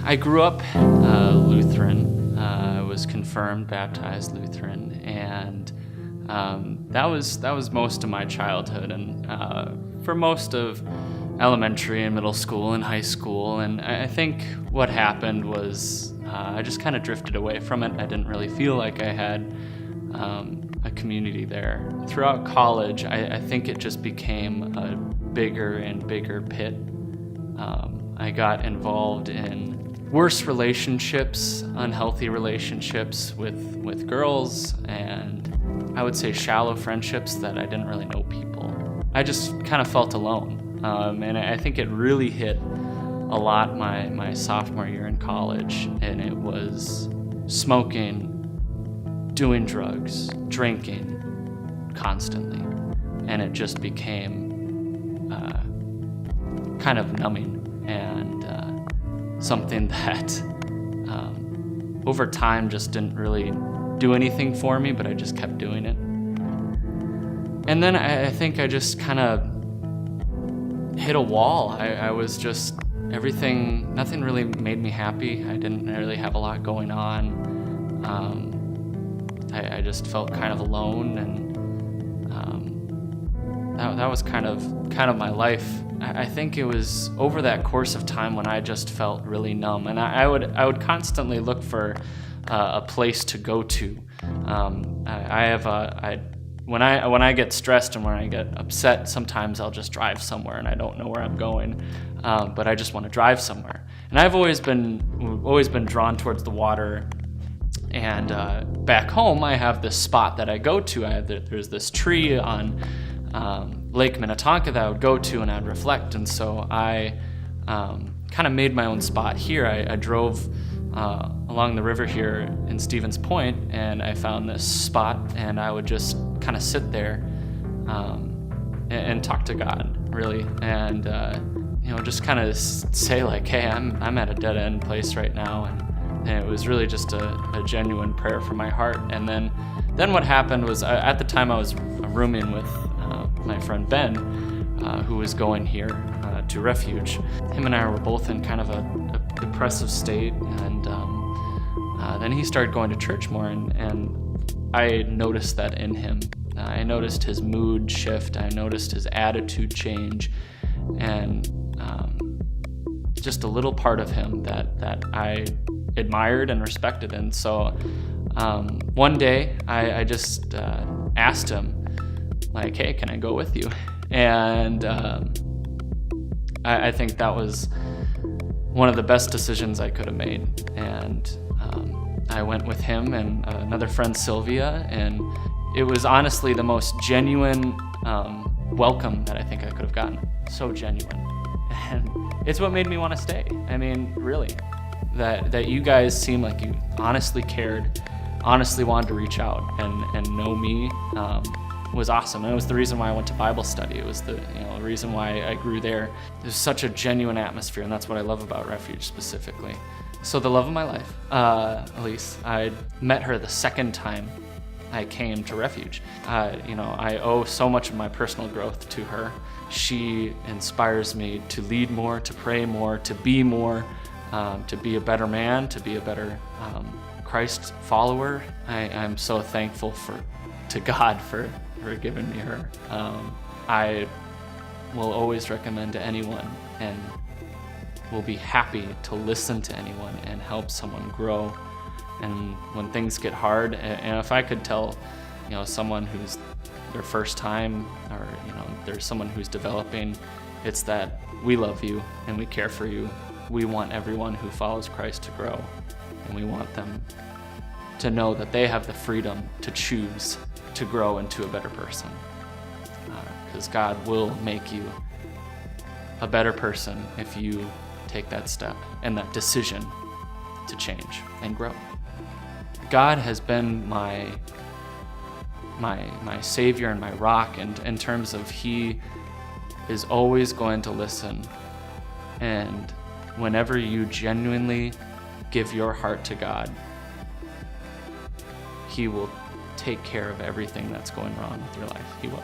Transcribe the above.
I grew up Lutheran. I was confirmed, baptized Lutheran, and that was most of my childhood, and for most of elementary and middle school and high school. And I think what happened was I just kind of drifted away from it. I didn't really feel like I had a community there. Throughout college, I think it just became a bigger and bigger pit. I got involved in worse relationships, unhealthy relationships with girls, and I would say shallow friendships that I didn't really know people. I just kind of felt alone, and I think it really hit a lot my sophomore year in college, and it was smoking, doing drugs, drinking constantly, and it just became kind of numbing and something that over time just didn't really do anything for me, but I just kept doing it. And then I think I just kind of hit a wall. I was just, nothing really made me happy. I didn't really have a lot going on. I just felt kind of alone, and that was kind of my life. I think it was over that course of time when I just felt really numb, and I would constantly look for a place to go to. When I get stressed and when I get upset, sometimes I'll just drive somewhere and I don't know where I'm going, but I just want to drive somewhere. And I've always been drawn towards the water. And back home, I have this spot that I go to. There's this tree on Lake Minnetonka that I would go to and I'd reflect. And so I kind of made my own spot here. I drove along the river here in Stevens Point, and I found this spot, and I would just kind of sit there and talk to God, really, and just kind of say like, hey, I'm at a dead end place right now, and it was really just a genuine prayer from my heart. And then what happened was, at the time I was rooming with my friend Ben, who was going here to Refuge. Him and I were both in kind of a depressive state, and then he started going to church more, and I noticed that in him. I noticed his mood shift, I noticed his attitude change, and just a little part of him that I admired and respected. And so one day I just asked him, like, hey, can I go with you? And I think that was one of the best decisions I could have made. And I went with him and another friend, Sylvia, and it was honestly the most genuine welcome that I think I could have gotten. So genuine. And it's what made me want to stay. I mean, really, that you guys seemed like you honestly cared, honestly wanted to reach out and know me was awesome. And it was the reason why I went to Bible study. It was the reason why I grew there. There's such a genuine atmosphere, and that's what I love about Refuge specifically. So the love of my life, Elise, I met her the second time I came to Refuge. I owe so much of my personal growth to her. She inspires me to lead more, to pray more, to be more, to be a better man, to be a better Christ follower. I'm so thankful to God for giving me her. I will always recommend to anyone, and will be happy to listen to anyone and help someone grow. And when things get hard, and if I could tell, someone who's their first time, or there's someone who's developing, it's that we love you and we care for you. We want everyone who follows Christ to grow, and we want them to know that they have the freedom to choose to grow into a better person, because God will make you a better person if you take that step and that decision to change and grow. God has been my savior and my rock, and in terms of He is always going to listen. And whenever you genuinely give your heart to God, He will take care of everything that's going wrong with your life. He will.